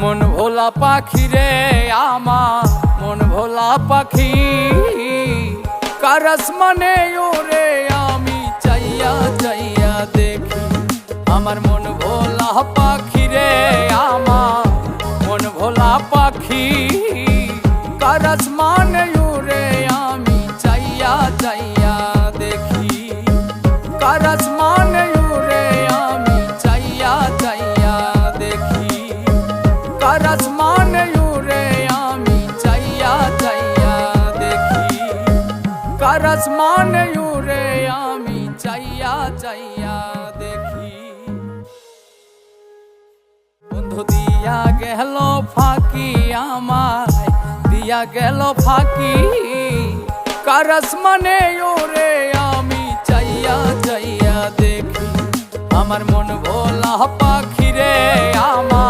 মন ভোলা পাখি রে আমার মন ভোলা পাখি কারস মানে ওরে আমি চাইয়া চাইয়া দেখি আমার মন ভোলা পাখি রে আমার মন ভোলা পাখি কারস মানে ওরে আমি চাইয়া চাইয়া দেখি কারস মানে ওরে আমি চাইয়া চাইয়া দেখি কারস মানে ওরে আমি চাইয়া চাইয়া দেখি কারস মানে ওরে আমি চাইয়া চাইয়া দেখি বন্ধু দিয়া গেল ফাঁকি আমায় দিয়া গেল ফাঁকি কারস মানে ওরে আমি চাইয়া চাইয়া দেখি আমার মন ভোলা পাখি রে আমার